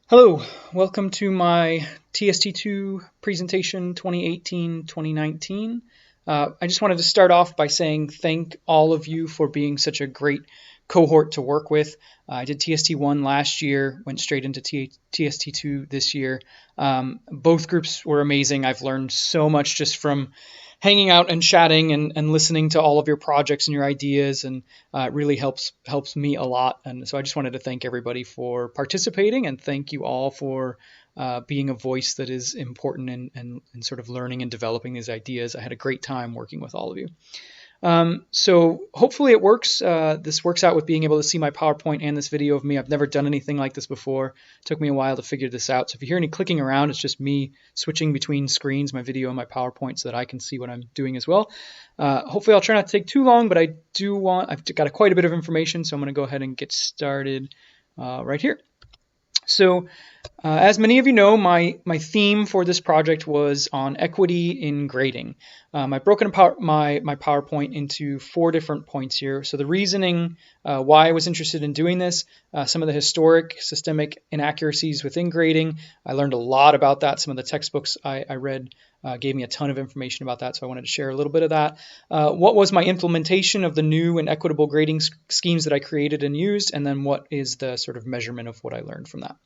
Hello, welcome to my TST2 presentation 2018-2019. I just wanted to start off by saying thank all of you for being such a great cohort to work with. I did TST1 last year, went straight into TST2 this year. Both groups were amazing. I've learned so much just from hanging out and chatting and listening to all of your projects and your ideas, and it really helps me a lot. And so I just wanted to thank everybody for participating, and thank you all for being a voice that is important in sort of learning and developing these ideas. I had a great time working with all of you. So hopefully it works. This works out with being able to see my PowerPoint and this video of me. I've never done anything like this before. It took me a while to figure this out. So if you hear any clicking around, it's just me switching between screens, my video and my PowerPoint, so that I can see what I'm doing as well. Hopefully I'll try not to take too long, but I've got quite a bit of information, so I'm going to go ahead and get started right here. So as many of you know, my theme for this project was on equity in grading. I've broken apart my PowerPoint into 4 different points here. So the reasoning why I was interested in doing this, some of the historic systemic inaccuracies within grading. I learned a lot about that. Some of the textbooks I read gave me a ton of information about that, so I wanted to share a little bit of that. What was my implementation of the new and equitable grading schemes that I created and used, and then what is the sort of measurement of what I learned from that.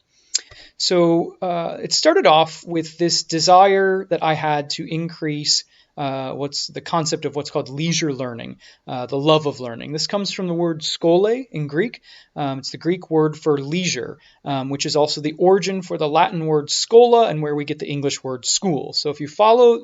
So it started off with this desire that I had to increase what's the concept of what's called leisure learning, the love of learning. This comes from the word skole in Greek. It's the Greek word for leisure, which is also the origin for the Latin word scola and where we get the English word school. So if you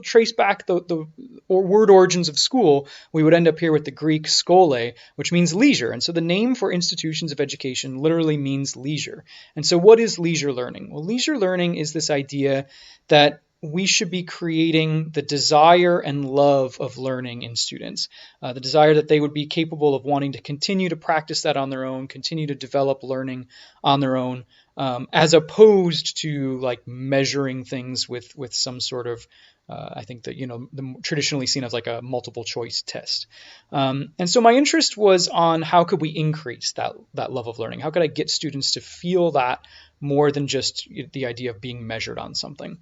trace back the word origins of school, we would end up here with the Greek skole, which means leisure. And so the name for institutions of education literally means leisure. And so what is leisure learning? Well, leisure learning is this idea that we should be creating the desire and love of learning in students, the desire that they would be capable of wanting to continue to practice that on their own, continue to develop learning on their own, as opposed to like measuring things with some sort of I think that, traditionally seen as like a multiple choice test. And so my interest was on how could we increase that love of learning? How could I get students to feel that more than just the idea of being measured on something?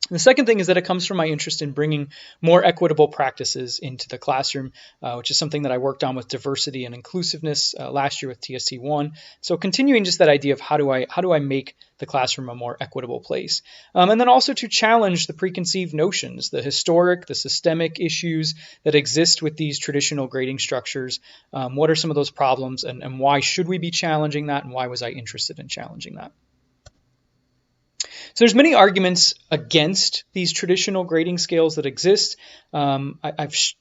The second thing is that it comes from my interest in bringing more equitable practices into the classroom, which is something that I worked on with diversity and inclusiveness last year with TST1. So continuing just that idea of how do I make the classroom a more equitable place? And then also to challenge the preconceived notions, the historic, the systemic issues that exist with these traditional grading structures. What are some of those problems, and why should we be challenging that, and why was I interested in challenging that? So there's many arguments against these traditional grading scales that exist. I'm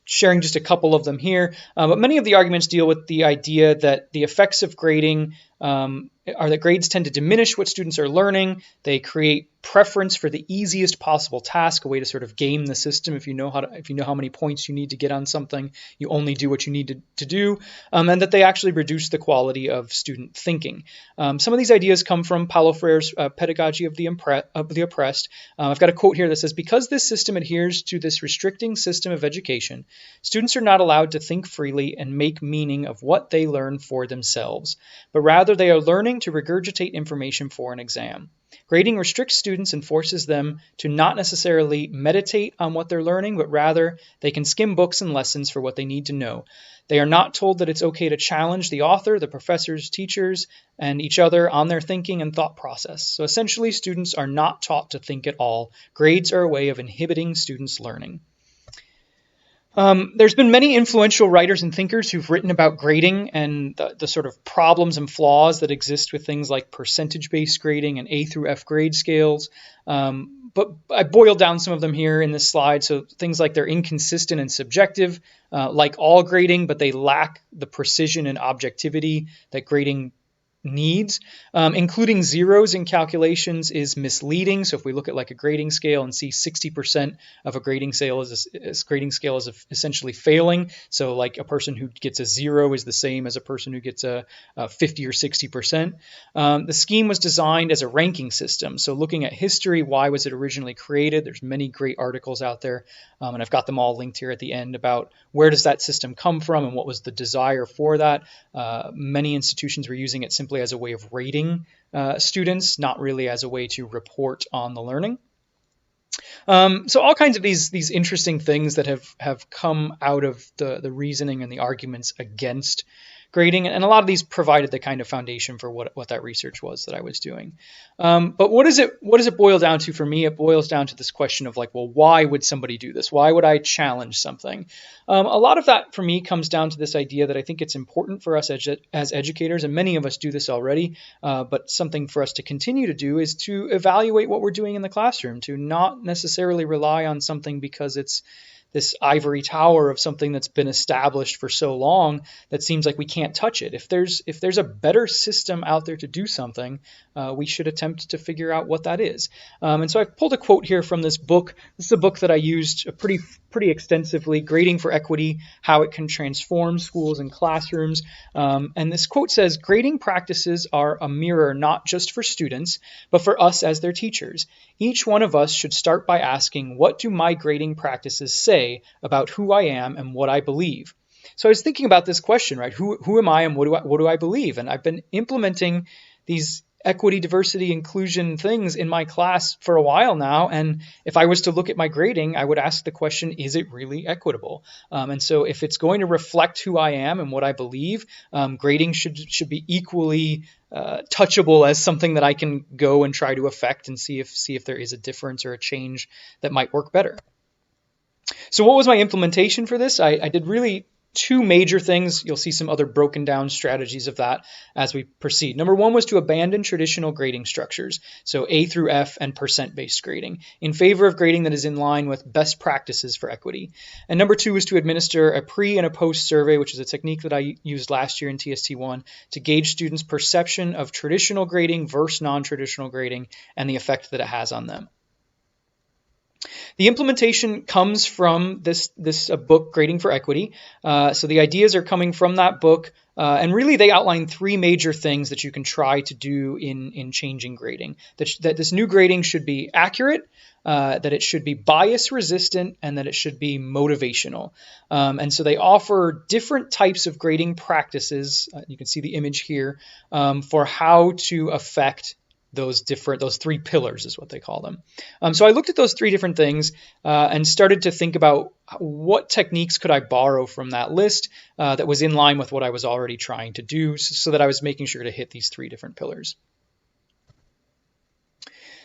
sharing just a couple of them here, but many of the arguments deal with the idea that the effects of grading are that grades tend to diminish what students are learning. They create preference for the easiest possible task, a way to sort of game the system. If you know how many points you need to get on something, you only do what you need to do, and that they actually reduce the quality of student thinking. Some of these ideas come from Paulo Freire's pedagogy of the oppressed. I've got a quote here that says, "Because this system adheres to this restricting system of education, students are not allowed to think freely and make meaning of what they learn for themselves, but rather they are learning to regurgitate information for an exam. Grading restricts students and forces them to not necessarily meditate on what they're learning, but rather they can skim books and lessons for what they need to know. They are not told that it's okay to challenge the author, the professors, teachers, and each other on their thinking and thought process. So essentially, students are not taught to think at all. Grades are a way of inhibiting students' learning." There's been many influential writers and thinkers who've written about grading and the sort of problems and flaws that exist with things like percentage-based grading and A through F grade scales. But I boiled down some of them here in this slide. So things like they're inconsistent and subjective, like all grading, but they lack the precision and objectivity that grading needs. Including zeros in calculations is misleading. So if we look at like a grading scale and see 60% of a grading scale is essentially failing. So like a person who gets a 0 is the same as a person who gets a 50 or 60%. The scheme was designed as a ranking system. So looking at history, why was it originally created? There's many great articles out there, and I've got them all linked here at the end about where does that system come from and what was the desire for that. Many institutions were using it simply simply as a way of rating students, not really as a way to report on the learning. So all kinds of these interesting things that have come out of the reasoning and the arguments against grading, and a lot of these provided the kind of foundation for what that research was that I was doing. But what does it boil down to for me? It boils down to this question of like, well, why would somebody do this? Why would I challenge something? A lot of that for me comes down to this idea that I think it's important for us as educators, and many of us do this already, but something for us to continue to do is to evaluate what we're doing in the classroom, to not necessarily rely on something because it's this ivory tower of something that's been established for so long that seems like we can't touch it. If there's a better system out there to do something, we should attempt to figure out what that is. And so I've pulled a quote here from this book. This is a book that I used pretty extensively, Grading for Equity, How It Can Transform Schools and Classrooms. And this quote says, "Grading practices are a mirror not just for students, but for us as their teachers. Each one of us should start by asking, what do my grading practices say about who I am and what I believe?" So I was thinking about this question, right? Who am I and what do I believe? And I've been implementing these equity, diversity, inclusion things in my class for a while now. And if I was to look at my grading, I would ask the question, is it really equitable? And so if it's going to reflect who I am and what I believe, grading should be equally touchable as something that I can go and try to affect and see if there is a difference or a change that might work better. So what was my implementation for this? I did really two major things. You'll see some other broken down strategies of that as we proceed. Number one was to abandon traditional grading structures, so A through F and percent-based grading, in favor of grading that is in line with best practices for equity. And number two was to administer a pre and a post survey, which is a technique that I used last year in TST1 to gauge students' perception of traditional grading versus non-traditional grading and the effect that it has on them. The implementation comes from this book, Grading for Equity. So the ideas are coming from that book. And really, they outline three major things that you can try to do in changing grading. That this new grading should be accurate, that it should be bias resistant, and that it should be motivational. And so they offer different types of grading practices. You can see the image here for how to affect those three pillars is what they call them. So I looked at those three different things and started to think about what techniques could I borrow from that list that was in line with what I was already trying to do, so that I was making sure to hit these three different pillars.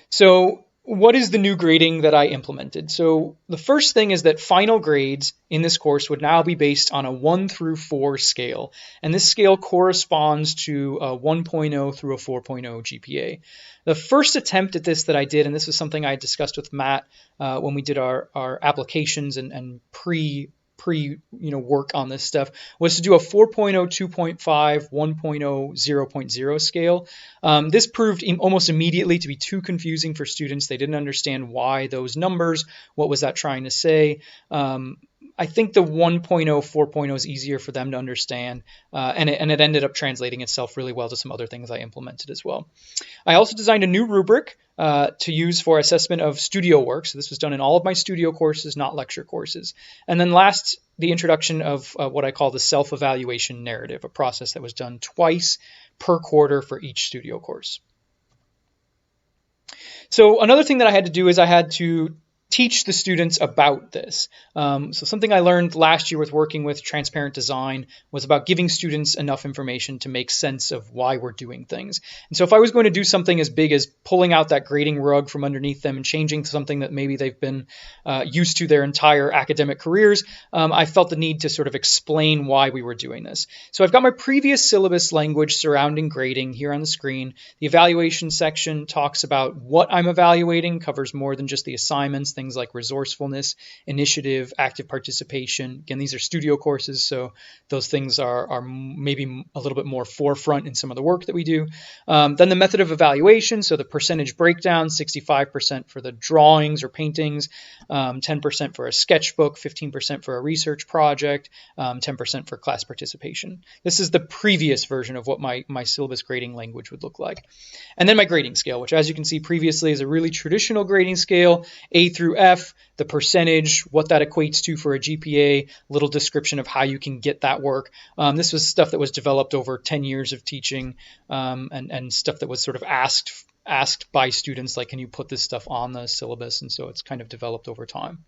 So what is the new grading that I implemented? So the first thing is that final grades in this course would now be based on a 1 through 4 scale. And this scale corresponds to a 1.0 through a 4.0 GPA. The first attempt at this that I did, and this was something I discussed with Matt when we did our applications and pre work on this stuff, was to do a 4.0, 2.5, 1.0, 0.0 scale. This proved almost immediately to be too confusing for students. They didn't understand why those numbers, what was that trying to say. I think the 1.0, 4.0 is easier for them to understand, and it ended up translating itself really well to some other things I implemented as well. I also designed a new rubric to use for assessment of studio work. So this was done in all of my studio courses, not lecture courses. And then last, the introduction of what I call the self-evaluation narrative, a process that was done twice per quarter for each studio course. So another thing that I had to do is I had to teach the students about this. So something I learned last year with working with transparent design was about giving students enough information to make sense of why we're doing things. And so if I was going to do something as big as pulling out that grading rug from underneath them and changing something that maybe they've been used to their entire academic careers, I felt the need to sort of explain why we were doing this. So I've got my previous syllabus language surrounding grading here on the screen. The evaluation section talks about what I'm evaluating, covers more than just the assignments, things like resourcefulness, initiative, active participation. Again, these are studio courses, so those things are maybe a little bit more forefront in some of the work that we do. Then the method of evaluation, so the percentage breakdown, 65% for the drawings or paintings, 10% for a sketchbook, 15% for a research project, 10% for class participation. This is the previous version of what my syllabus grading language would look like. And then my grading scale, which as you can see previously is a really traditional grading scale, A through through F, the percentage, what that equates to for a GPA, little description of how you can get that work. This was stuff that was developed over 10 years of teaching, and stuff that was sort of asked by students, like, can you put this stuff on the syllabus? And so it's kind of developed over time.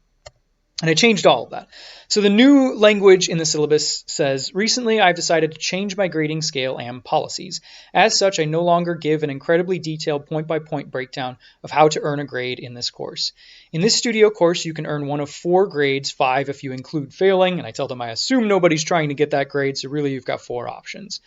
And I changed all of that. So the new language in the syllabus says, recently I've decided to change my grading scale and policies. As such, I no longer give an incredibly detailed point-by-point breakdown of how to earn a grade in this course. In this studio course, you can earn one of 4 grades, 5 if you include failing. And I tell them I assume nobody's trying to get that grade, so really you've got 4 options.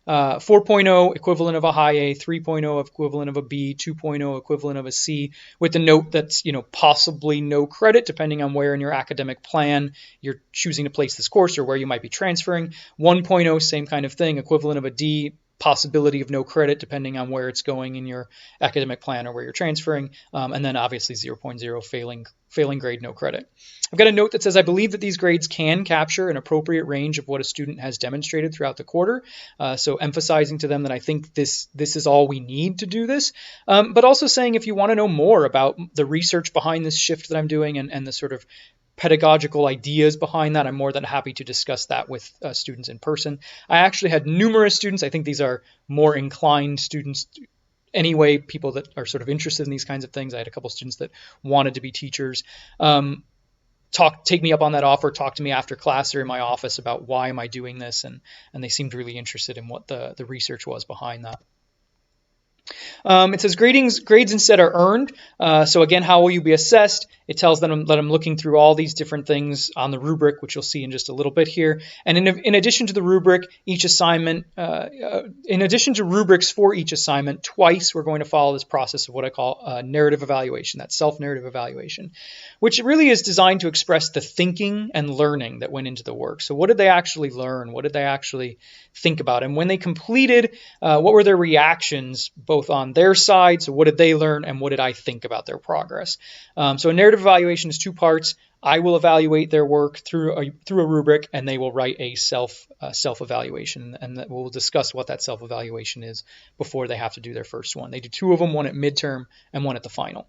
4.0 equivalent of a high A, 3.0 equivalent of a B, 2.0 equivalent of a C, with the note that's, possibly no credit depending on where in your academic plan you're choosing to place this course or where you might be transferring. 1.0, same kind of thing, equivalent of a D, possibility of no credit depending on where it's going in your academic plan or where you're transferring. And then obviously 0.0 failing grade, no credit. I've got a note that says, I believe that these grades can capture an appropriate range of what a student has demonstrated throughout the quarter. So emphasizing to them that I think this is all we need to do this. But also saying, if you want to know more about the research behind this shift that I'm doing and the sort of pedagogical ideas behind that, I'm more than happy to discuss that with students in person. I actually had numerous students. I think these are more inclined students anyway, people that are sort of interested in these kinds of things. I had a couple students that wanted to be teachers. Take me up on that offer, talk to me after class or in my office about why am I doing this, and they seemed really interested in what the research was behind that. It says grades instead are earned. So again, how will you be assessed? It tells them that I'm looking through all these different things on the rubric, which you'll see in just a little bit here. And in addition to the rubric, each assignment, in addition to rubrics for each assignment, twice we're going to follow this process of what I call narrative evaluation, that self-narrative evaluation, which really is designed to express the thinking and learning that went into the work. So what did they actually learn? What did they actually think about? And when they completed, what were their reactions, both on their side? So what did they learn, and what did I think about their progress? So a narrative evaluation is 2 parts. I will evaluate their work through a rubric, and they will write a self-evaluation, and we'll discuss what that self-evaluation is before they have to do their first one. They do 2 of them, one at midterm and one at the final.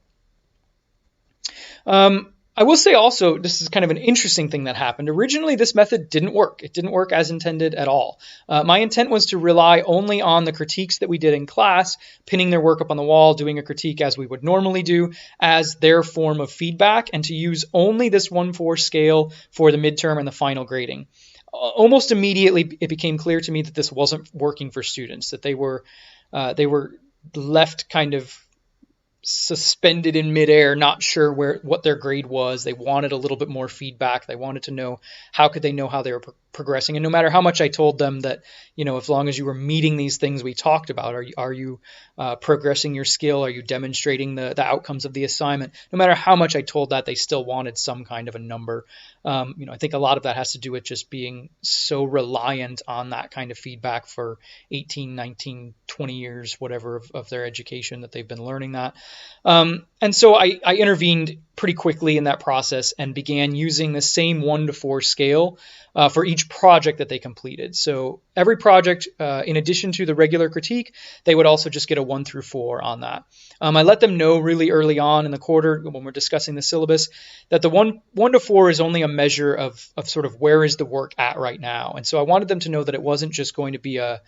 I will say also, this is kind of an interesting thing that happened. Originally, this method didn't work. It didn't work as intended at all. My intent was to rely only on the critiques that we did in class, pinning their work up on the wall, doing a critique as we would normally do, as their form of feedback, and to use only this 1-4 scale for the midterm and the final grading. Almost immediately, it became clear to me that this wasn't working for students, that they were left kind of suspended in midair, not sure what their grade was. They wanted a little bit more feedback. They wanted to know how could they know how they were progressing. And no matter how much I told them that, as long as you were meeting these things we talked about, are you progressing your skill? Are you demonstrating the outcomes of the assignment? No matter how much I told that, they still wanted some kind of a number. I think a lot of that has to do with just being so reliant on that kind of feedback for 18, 19, 20 years, whatever, of their education, that they've been learning that. And so I intervened pretty quickly in that process and began using the same 1-4 scale for each project that they completed. So every project, in addition to the regular critique, they would also just get a 1 through 4 on that. I let them know really early on in the quarter when we're discussing the syllabus that the 1 to 4 is only a measure of sort of where is the work at right now. And so I wanted them to know that it wasn't just going to be a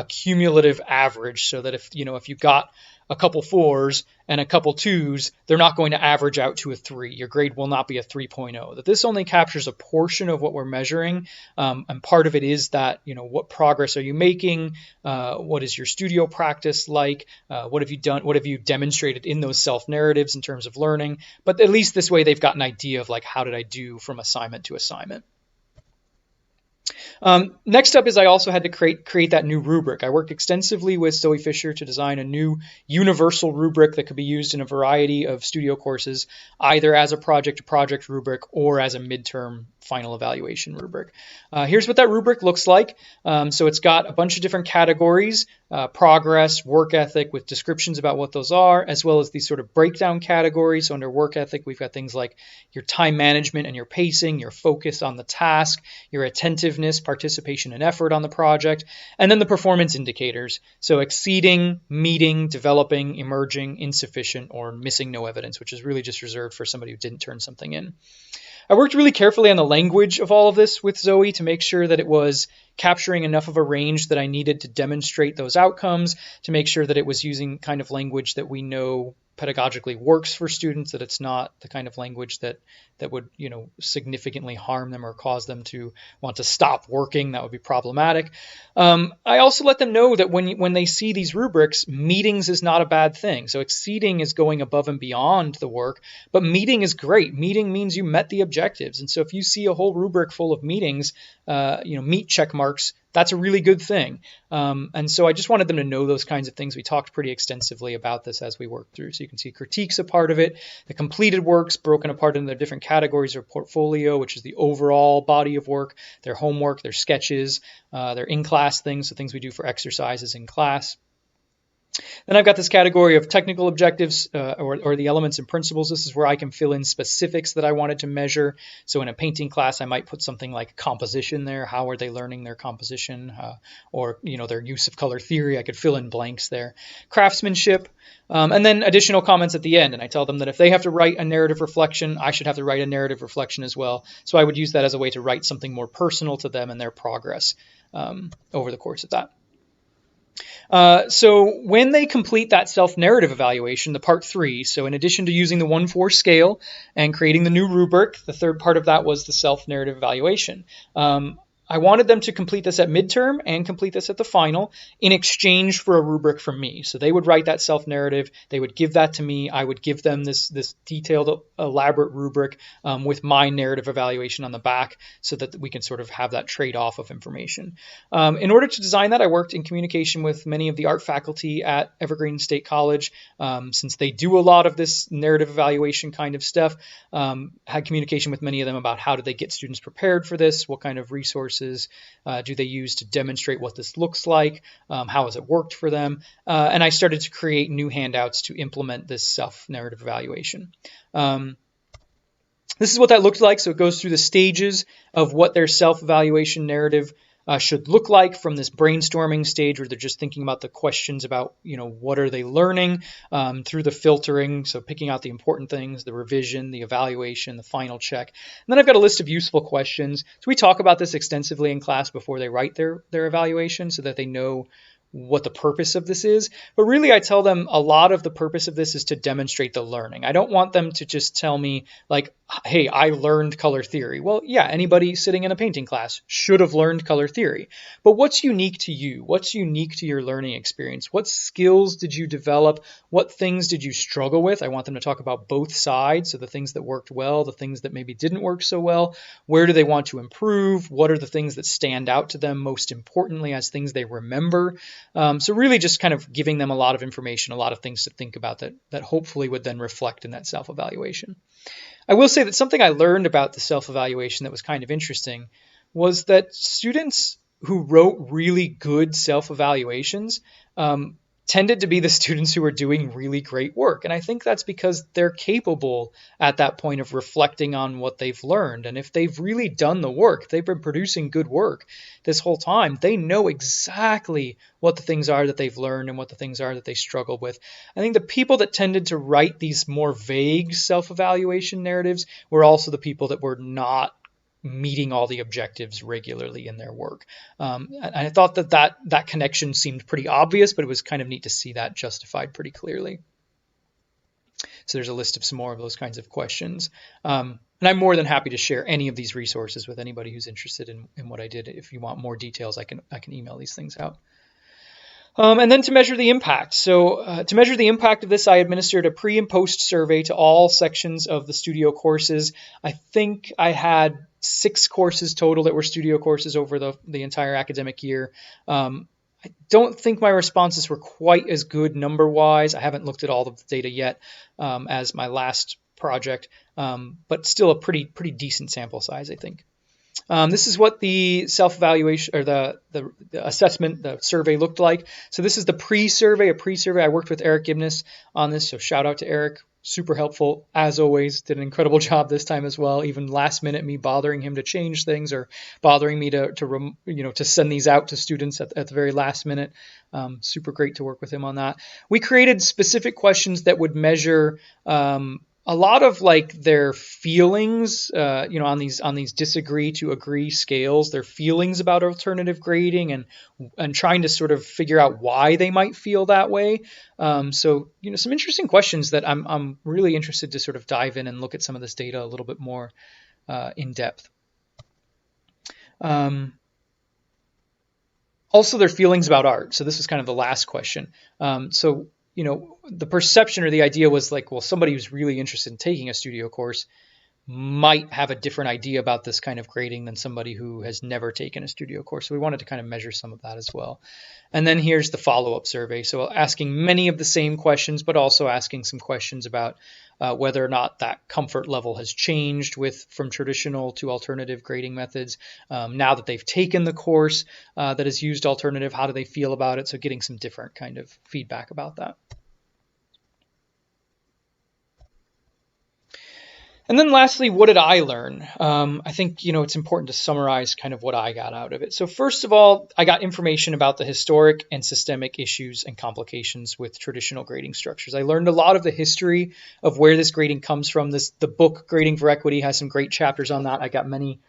cumulative average, so that if you got a couple 4s and a couple 2s, they're not going to average out to a 3. Your grade will not be a 3.0. That this only captures a portion of what we're measuring, and part of it is that, what progress are you making? What is your studio practice like? What have you done? What have you demonstrated in those self-narratives in terms of learning? But at least this way they've got an idea of like, how did I do from assignment to assignment? Next up is I also had to create that new rubric. I worked extensively with Zoe Fisher to design a new universal rubric that could be used in a variety of studio courses, either as a project rubric or as a midterm final evaluation rubric. Here's what that rubric looks like. So it's got a bunch of different categories, progress, work ethic, with descriptions about what those are, as well as these sort of breakdown categories. So under work ethic, we've got things like your time management and your pacing, your focus on the task, your attentiveness, participation and effort on the project, and then the performance indicators. So exceeding, meeting, developing, emerging, insufficient, or missing no evidence, which is really just reserved for somebody who didn't turn something in. I worked really carefully on the language of all of this with Zoe to make sure that it was capturing enough of a range that I needed to demonstrate those outcomes, to make sure that it was using kind of language that we know pedagogically works for students, that it's not the kind of language that would, significantly harm them or cause them to want to stop working. That would be problematic. I also let them know that when they see these rubrics, meetings is not a bad thing. So exceeding is going above and beyond the work, but meeting is great. Meeting means you met the objectives. And so if you see a whole rubric full of meetings, meet check marks, that's a really good thing. And so I just wanted them to know those kinds of things. We talked pretty extensively about this as we worked through. So you can see critique's a part of it. The completed works broken apart into their different categories or portfolio, which is the overall body of work, their homework, their sketches, their in-class things, so things we do for exercises in class. Then I've got this category of technical objectives or the elements and principles. This is where I can fill in specifics that I wanted to measure. So in a painting class, I might put something like composition there. How are they learning their composition? Or their use of color theory. I could fill in blanks there. Craftsmanship. And then additional comments at the end. And I tell them that if they have to write a narrative reflection, I should have to write a narrative reflection as well. So I would use that as a way to write something more personal to them and their progress over the course of that. So when they complete that self-narrative evaluation, the part 3, so in addition to using the 1-4 scale and creating the new rubric, the third part of that was the self-narrative evaluation. I wanted them to complete this at midterm and complete this at the final in exchange for a rubric from me. So they would write that self-narrative. They would give that to me. I would give them this detailed, elaborate rubric with my narrative evaluation on the back so that we can sort of have that trade-off of information. In order to design that, I worked in communication with many of the art faculty at Evergreen State College. Since they do a lot of this narrative evaluation kind of stuff, had communication with many of them about how do they get students prepared for this, what kind of resources do they use to demonstrate what this looks like, how has it worked for them, and I started to create new handouts to implement this self-narrative evaluation. This is what that looked like. So it goes through the stages of what their self-evaluation narrative should look like, from this brainstorming stage where they're just thinking about the questions about, what are they learning, through the filtering, so picking out the important things, the revision, the evaluation, the final check. And then I've got a list of useful questions. So we talk about this extensively in class before they write their evaluation so that they know what the purpose of this is. But really, I tell them a lot of the purpose of this is to demonstrate the learning. I don't want them to just tell me like, hey, I learned color theory. Well, yeah, anybody sitting in a painting class should have learned color theory. But what's unique to you? What's unique to your learning experience? What skills did you develop? What things did you struggle with? I want them to talk about both sides. So the things that worked well, the things that maybe didn't work so well. Where do they want to improve? What are the things that stand out to them most importantly as things they remember? So really just kind of giving them a lot of information, a lot of things to think about that hopefully would then reflect in that self-evaluation. I will say that something I learned about the self-evaluation that was kind of interesting was that students who wrote really good self-evaluations tended to be the students who were doing really great work. And I think that's because they're capable at that point of reflecting on what they've learned. And if they've really done the work, they've been producing good work this whole time, they know exactly what the things are that they've learned and what the things are that they struggled with. I think the people that tended to write these more vague self-evaluation narratives were also the people that were not meeting all the objectives regularly in their work. And I thought that connection seemed pretty obvious, but it was kind of neat to see that justified pretty clearly. So there's a list of some more of those kinds of questions. And I'm more than happy to share any of these resources with anybody who's interested in what I did. If you want more details, I can email these things out. And then to measure the impact. So to measure the impact of this, I administered a pre and post survey to all sections of the studio courses. I think I had 6 courses total that were studio courses over the entire academic year. I don't think my responses were quite as good number-wise. I haven't looked at all of the data yet as my last project, but still a pretty decent sample size, I think. This is what the self-evaluation or the assessment, the survey looked like. So this is the pre-survey, I worked with Eric Gibness on this, so shout out to Eric. Super helpful, as always. Did an incredible job this time as well. Even last minute, me bothering him to change things or bothering me to send these out to students at the very last minute. Super great to work with him on that. We created specific questions that would measure a lot of like their feelings, on these disagree to agree scales, their feelings about alternative grading and trying to sort of figure out why they might feel that way. So some interesting questions that I'm really interested to sort of dive in and look at some of this data a little bit more in depth. Also, their feelings about art. So this was kind of the last question. The perception or the idea was like, well, somebody who's really interested in taking a studio course might have a different idea about this kind of grading than somebody who has never taken a studio course. So we wanted to kind of measure some of that as well. And then here's the follow-up survey. So asking many of the same questions, but also asking some questions about whether or not that comfort level has changed from traditional to alternative grading methods. Now that they've taken the course that has used alternative, how do they feel about it? So getting some different kind of feedback about that. And then lastly, what did I learn? I think, it's important to summarize kind of what I got out of it. So first of all, I got information about the historic and systemic issues and complications with traditional grading structures. I learned a lot of the history of where this grading comes from. The book Grading for Equity has some great chapters on that. I got many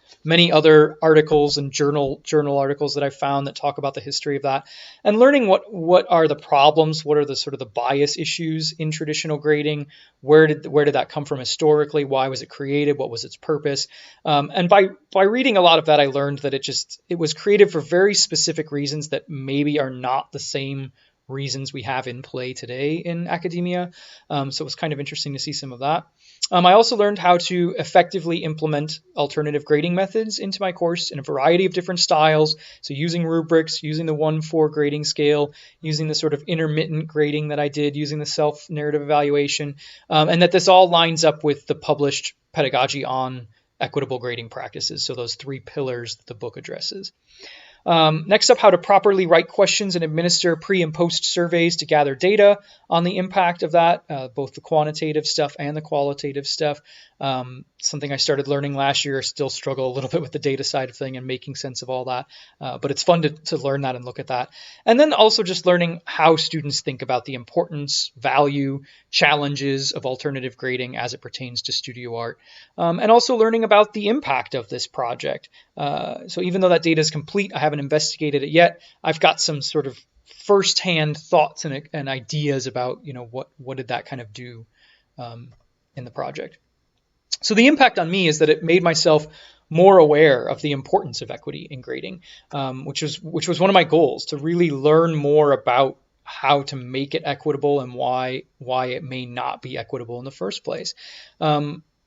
other articles and journal articles that I found that talk about the history of that, and learning what are the problems, what are the sort of the bias issues in traditional grading, where did that come from historically, why was it created, what was its purpose, and by reading a lot of that, I learned that it was created for very specific reasons that maybe are not the same reasons we have in play today in academia. So it was kind of interesting to see some of that. I also learned how to effectively implement alternative grading methods into my course in a variety of different styles. So using rubrics, using the 1-4 grading scale, using the sort of intermittent grading that I did, using the self-narrative evaluation, and that this all lines up with the published pedagogy on equitable grading practices. So those 3 pillars that the book addresses. Next up, how to properly write questions and administer pre and post surveys to gather data on the impact of that, both the quantitative stuff and the qualitative stuff. Something I started learning last year. I still struggle a little bit with the data side of thing and making sense of all that, but it's fun to learn that and look at that. And then also just learning how students think about the importance, value, challenges of alternative grading as it pertains to studio art, and also learning about the impact of this project. So even though that data is complete, I haven't investigated it yet. I've got some sort of firsthand thoughts and ideas about, what did that kind of do in the project. So the impact on me is that it made myself more aware of the importance of equity in grading, which was one of my goals, to really learn more about how to make it equitable and why it may not be equitable in the first place.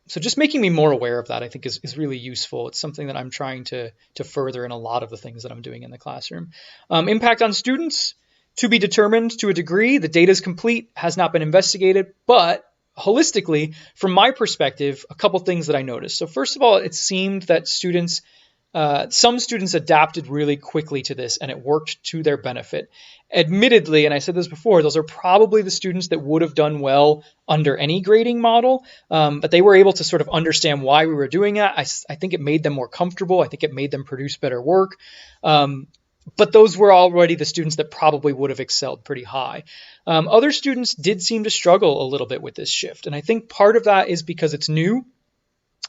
So just making me more aware of that, I think, is really useful. It's something that I'm trying to further in a lot of the things that I'm doing in the classroom. Impact on students, to be determined to a degree. The data is complete, has not been investigated, but holistically, from my perspective, a couple things that I noticed. So first of all, it seemed that some students adapted really quickly to this, and it worked to their benefit. Admittedly, and I said this before, those are probably the students that would have done well under any grading model, but they were able to sort of understand why we were doing it. I think it made them more comfortable. I think it made them produce better work. But those were already the students that probably would have excelled pretty high. Other students did seem to struggle a little bit with this shift, and I think part of that is because it's new.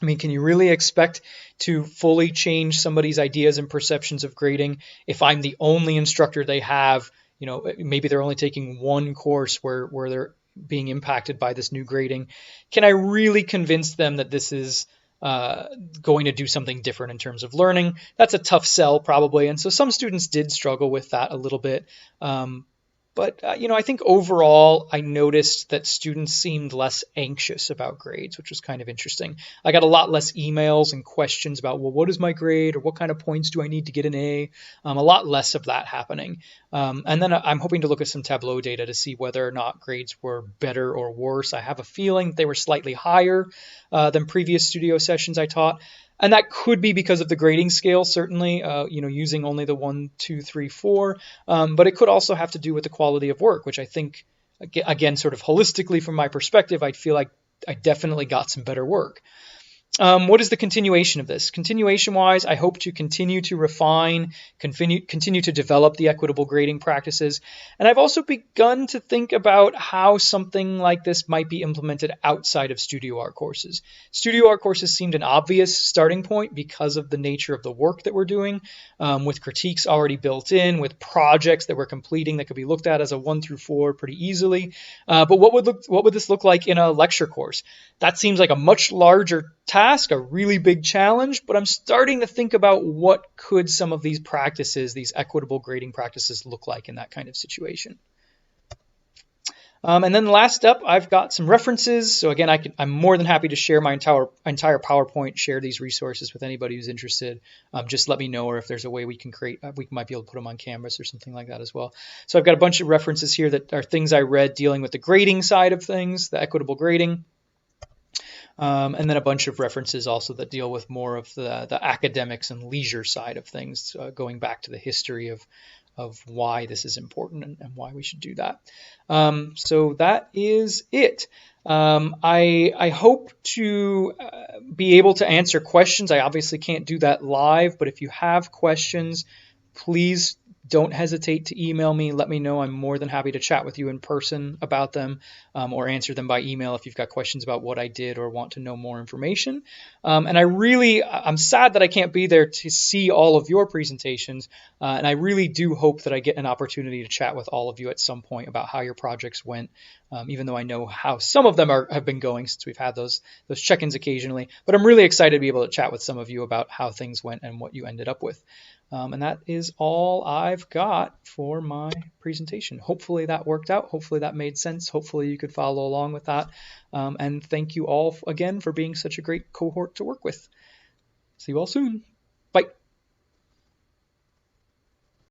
I mean, can you really expect to fully change somebody's ideas and perceptions of grading if I'm the only instructor they have? Maybe they're only taking one course where they're being impacted by this new grading. Can I really convince them that this is going to do something different in terms of learning? That's a tough sell probably. And so some students did struggle with that a little bit. But I think overall, I noticed that students seemed less anxious about grades, which was kind of interesting. I got a lot less emails and questions about, well, what is my grade, or what kind of points do I need to get an A? A lot less of that happening. And then I'm hoping to look at some Tableau data to see whether or not grades were better or worse. I have a feeling they were slightly higher than previous studio sessions I taught. And that could be because of the grading scale, certainly, using only the 1, 2, 3, 4. But it could also have to do with the quality of work, which I think, again, sort of holistically from my perspective, I feel like I definitely got some better work. What is the continuation of this? Continuation-wise, I hope to continue to refine, continue to develop the equitable grading practices. And I've also begun to think about how something like this might be implemented outside of Studio Art courses. Studio Art courses seemed an obvious starting point because of the nature of the work that we're doing, with critiques already built in, with projects that we're completing that could be looked at as a 1 through 4 pretty easily. But what would this look like in a lecture course? That seems like a much larger task, a really big challenge, but I'm starting to think about what could some of these practices, these equitable grading practices, look like in that kind of situation. And then last up, I've got some references. So again, I'm more than happy to share my entire PowerPoint, share these resources with anybody who's interested. Just let me know, or if there's a way we can we might be able to put them on Canvas or something like that as well. So I've got a bunch of references here that are things I read dealing with the grading side of things, the equitable grading. And then a bunch of references also that deal with more of the academics and leisure side of things, going back to the history of why this is important and why we should do that. So that is it. I hope to be able to answer questions. I obviously can't do that live, but if you have questions, please don't hesitate to email me. Let me know. I'm more than happy to chat with you in person about them, or answer them by email if you've got questions about what I did or want to know more information. And I'm sad that I can't be there to see all of your presentations. And I really do hope that I get an opportunity to chat with all of you at some point about how your projects went, even though I know how some of them have been going since we've had those check-ins occasionally. But I'm really excited to be able to chat with some of you about how things went and what you ended up with. And that is all I've got for my presentation. Hopefully that worked out. Hopefully that made sense. Hopefully you could follow along with that. And thank you all again for being such a great cohort to work with. See you all soon.